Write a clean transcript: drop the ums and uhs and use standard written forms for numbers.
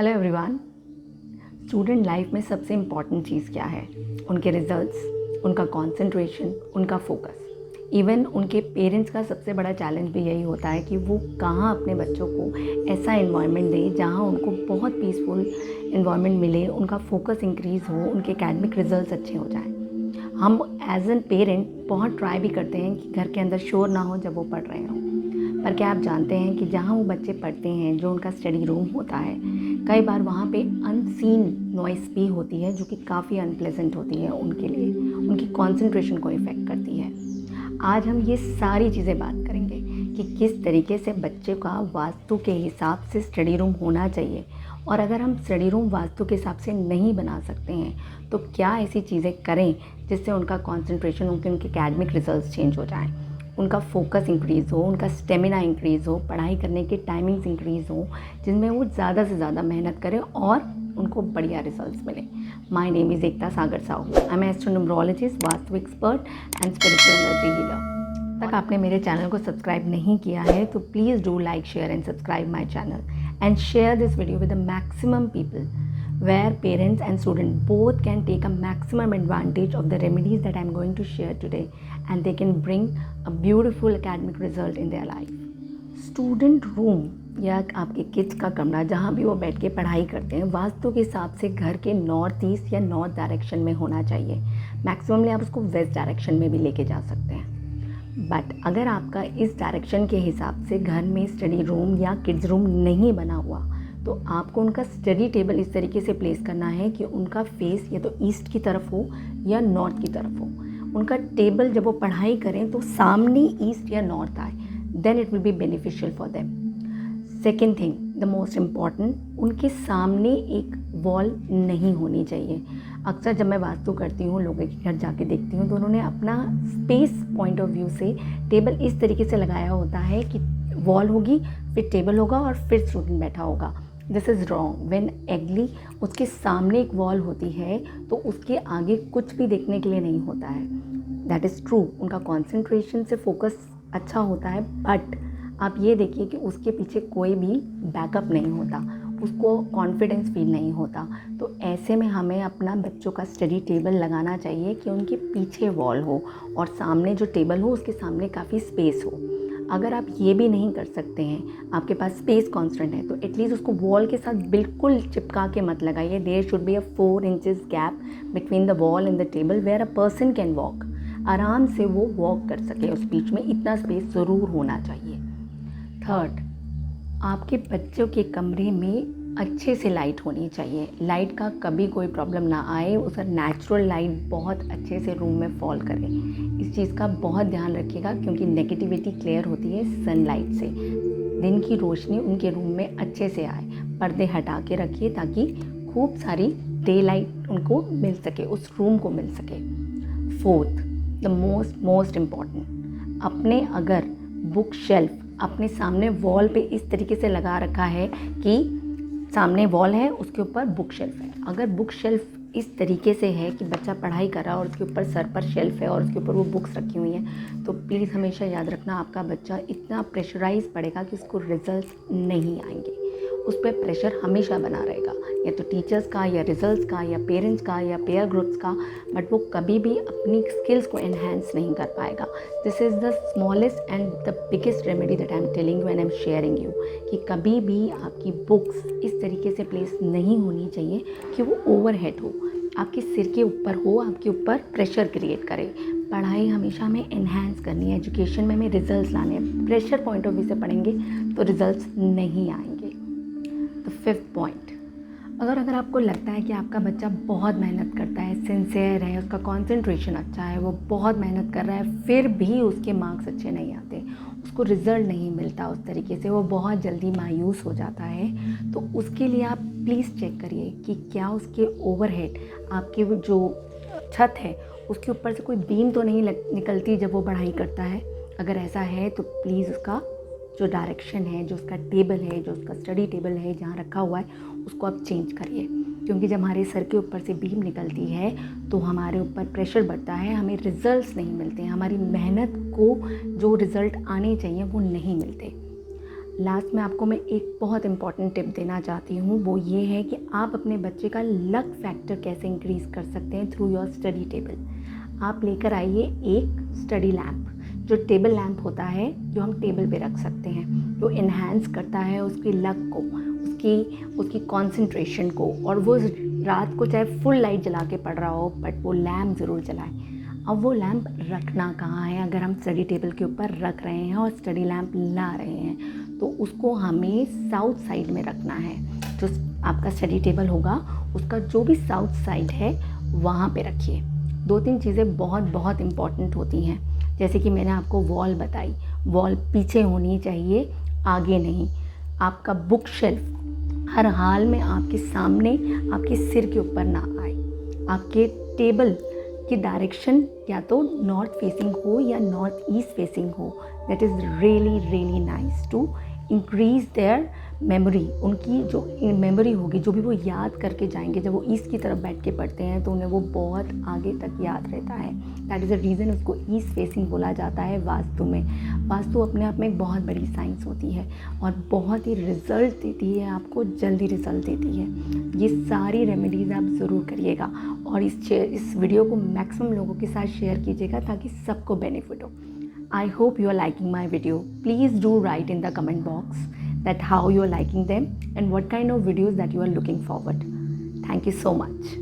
Hello everyone. Student life में सबसे important चीज़ क्या है? उनके रिजल्ट्स, उनका कंसंट्रेशन, उनका फोकस। इवन उनके पेरेंट्स का सबसे बड़ा चैलेंज भी यही होता है कि वो कहाँ अपने बच्चों को ऐसा इन्वायरमेंट दें जहाँ उनको बहुत पीसफुल इन्वायरमेंट मिले, उनका फोकस इंक्रीज़ हो, उनके एकेडमिक रिजल्ट्स अच्छे हो जाएं। हम एज एन पेरेंट बहुत ट्राई भी करते हैं कि घर के अंदर शोर ना हो जब वो पढ़ रहे हों, पर क्या आप जानते हैं कि जहाँ वो बच्चे पढ़ते हैं, जो उनका स्टडी रूम होता है, कई बार वहाँ पे अनसीन नॉइस भी होती है जो कि काफ़ी अनप्लेजेंट होती है उनके लिए, उनकी कंसंट्रेशन को इफ़ेक्ट करती है। आज हम ये सारी चीज़ें बात करेंगे कि किस तरीके से बच्चे का वास्तु के हिसाब से स्टडी रूम होना चाहिए, और अगर हम स्टडी रूम वास्तु के हिसाब से नहीं बना सकते हैं तो क्या ऐसी चीज़ें करें जिससे उनका कंसंट्रेशन, उनके एकेडमिक रिजल्ट्स चेंज हो जाएं, उनका फोकस इंक्रीज़ हो, उनका स्टेमिना इंक्रीज़ हो, पढ़ाई करने के टाइमिंग्स इंक्रीज़ हो, जिनमें वो ज़्यादा से ज़्यादा मेहनत करें और उनको बढ़िया रिजल्ट्स मिले। My name is Ekta Sagar Sahu. I am astronumerologist, Vastu expert and spiritual energy healer. तक आपने मेरे चैनल को सब्सक्राइब नहीं किया है तो please do like, share and subscribe my channel and share this video with the maximum people, where parents and students both can take a maximum advantage of the remedies that I am going to share today, and they can bring a beautiful academic result in their life. Student room या आपके kids का कमरा जहाँ भी वो बैठ के पढ़ाई करते हैं, वास्तु के हिसाब से घर के नॉर्थ ईस्ट या नॉर्थ डायरेक्शन में होना चाहिए। मैक्सिममली आप उसको वेस्ट डायरेक्शन में भी लेके जा सकते हैं। बट अगर आपका इस डायरेक्शन के हिसाब से घर में स्टडी रूम या किड्स रूम नहीं बना हुआ, तो आपको उनका स्टडी टेबल इस तरीके से प्लेस करना है कि उनका फेस या तो ईस्ट की तरफ हो या नॉर्थ की तरफ हो। उनका टेबल जब वो पढ़ाई करें तो सामने ईस्ट या नॉर्थ आए, then it will be beneficial for them. Second thing, the most important, उनके सामने एक वॉल नहीं होनी चाहिए। अक्सर जब मैं वास्तु करती हूँ, लोगों के घर जाके देखती हूँ, तो उन्होंने अपना स्पेस पॉइंट ऑफ व्यू से टेबल इस तरीके से लगाया होता है कि वॉल होगी, फिर टेबल होगा और फिर स्टूडेंट बैठा होगा। This is wrong. व्हेन एग्ली उसके सामने एक वॉल होती है तो उसके आगे कुछ भी देखने के लिए नहीं होता है। दैट इज़ ट्रू, उनका कॉन्सेंट्रेशन से फोकस अच्छा होता है, बट आप ये देखिए कि उसके पीछे कोई भी बैकअप नहीं होता, उसको कॉन्फिडेंस फील नहीं होता। तो ऐसे में हमें अपना बच्चों का स्टडी टेबल लगाना चाहिए कि उनके पीछे वॉल हो और सामने जो टेबल हो उसके सामने काफ़ी स्पेस हो। अगर आप ये भी नहीं कर सकते हैं, आपके पास स्पेस कॉन्स्टेंट है, तो एटलीस्ट उसको वॉल के साथ बिल्कुल चिपका के मत लगाइए। There should be a 4 inches gap between the wall and the table where a person can walk. आराम से वो वॉक कर सके, उस बीच में इतना स्पेस ज़रूर होना चाहिए। थर्ड, आपके बच्चों के कमरे में अच्छे से लाइट होनी चाहिए। लाइट का कभी कोई प्रॉब्लम ना आए, उसका नेचुरल लाइट बहुत अच्छे से रूम में फॉल करे। इस चीज़ का बहुत ध्यान रखिएगा क्योंकि नेगेटिविटी क्लियर होती है सनलाइट से। दिन की रोशनी उनके रूम में अच्छे से आए। पर्दे हटा के रखिए ताकि खूब सारी डे लाइट उनको मिल सके, उस रूम को मिल सके। फोर्थ, द मोस्ट इम्पॉर्टेंट, अपने अगर बुक शेल्फ अपने सामने वॉल पे इस तरीके से लगा रखा है कि सामने वॉल है, उसके ऊपर बुक शेल्फ है। अगर बुक शेल्फ इस तरीके से है कि बच्चा पढ़ाई कर रहा है और उसके ऊपर सर पर शेल्फ है और उसके ऊपर वो बुक्स रखी हुई हैं, तो प्लीज़ हमेशा याद रखना, आपका बच्चा इतना प्रेशराइज पड़ेगा कि उसको रिजल्ट्स नहीं आएंगे। उस पर प्रेशर हमेशा बना रहेगा, या तो टीचर्स का, या रिजल्ट्स का, या पेरेंट्स का, या पेयर ग्रुप्स का, बट वो कभी भी अपनी स्किल्स को एनहेंस नहीं कर पाएगा। This is the smallest and the biggest remedy that I am telling you and I am sharing you, कि कभी भी आपकी बुक्स इस तरीके से प्लेस नहीं होनी चाहिए कि वो ओवरहेड हो, आपके सिर के ऊपर हो, आपके ऊपर प्रेशर क्रिएट करे। पढ़ाई हमेशा हमें एनहेंस करनी है, एजुकेशन में हमें रिजल्ट्स लाने हैं। प्रेशर पॉइंट ऑफ व्यू से पढ़ेंगे तो रिजल्ट्स नहीं आएंगे। तो फिफ्थ पॉइंट, अगर आपको लगता है कि आपका बच्चा बहुत मेहनत करता है, सिंसियर है, उसका कंसंट्रेशन अच्छा है, वो बहुत मेहनत कर रहा है, फिर भी उसके मार्क्स अच्छे नहीं आते, उसको रिज़ल्ट नहीं मिलता उस तरीके से, वो बहुत जल्दी मायूस हो जाता है, तो उसके लिए आप प्लीज़ चेक करिए कि क्या उसके ओवरहेड, आपके वो जो छत है उसके ऊपर से कोई बीम तो नहीं निकलती जब वो पढ़ाई करता है। अगर ऐसा है तो प्लीज़ उसका जो डायरेक्शन है, जो उसका टेबल है, जो उसका स्टडी टेबल है जहाँ रखा हुआ है, उसको आप चेंज करिए। क्योंकि जब हमारे सर के ऊपर से बीम निकलती है तो हमारे ऊपर प्रेशर बढ़ता है, हमें रिजल्ट्स नहीं मिलते हैं, हमारी मेहनत को जो रिज़ल्ट आने चाहिए वो नहीं मिलते। लास्ट में आपको मैं एक बहुत इंपॉर्टेंट टिप देना चाहती हूँ, वो ये है कि आप अपने बच्चे का लक फैक्टर कैसे इंक्रीज़ कर सकते हैं थ्रू योर स्टडी टेबल। आप लेकर आइए एक स्टडी लैम्प, जो टेबल लैम्प होता है जो हम टेबल पे रख सकते हैं, जो इन्हांस करता है उसकी लक को, उसकी कंसंट्रेशन को, और वो रात को चाहे फुल लाइट जला के पढ़ रहा हो बट वो लैम्प ज़रूर जलाए। अब वो लैम्प रखना कहाँ है? अगर हम स्टडी टेबल के ऊपर रख रहे हैं और स्टडी लैम्प ला रहे हैं तो उसको हमें साउथ साइड में रखना है। जो आपका स्टडी टेबल होगा उसका जो भी साउथ साइड है वहाँ पे रखिए। 2-3 चीज़ें बहुत बहुत इम्पॉर्टेंट होती हैं, जैसे कि मैंने आपको वॉल बताई, वॉल पीछे होनी चाहिए, आगे नहीं। आपका बुक शेल्फ हर हाल में आपके सामने, आपके सिर के ऊपर ना आए। आपके टेबल की डायरेक्शन या तो नॉर्थ फेसिंग हो या नॉर्थ ईस्ट फेसिंग हो। That is really really nice to increase their memory. उनकी जो मेमोरी होगी, जो भी वो याद करके जाएंगे, जब वो ईस्ट की तरफ बैठ के पढ़ते हैं तो उन्हें वो बहुत आगे तक याद रहता है। दैट इज़ द रीज़न उसको ईस्ट फेसिंग बोला जाता है वास्तु में। वास्तु अपने आप में एक बहुत बड़ी साइंस होती है और बहुत ही रिज़ल्ट देती है, आपको जल्दी रिज़ल्ट देती है। ये सारी रेमेडीज़ आप ज़रूर करिएगा और इस वीडियो को मैक्सिमम लोगों के साथ शेयर कीजिएगा ताकि सबको बेनिफिट हो। I hope you are liking my video. Please do write in the comment box that how you are liking them and what kind of videos that you are looking forward. Thank you so much.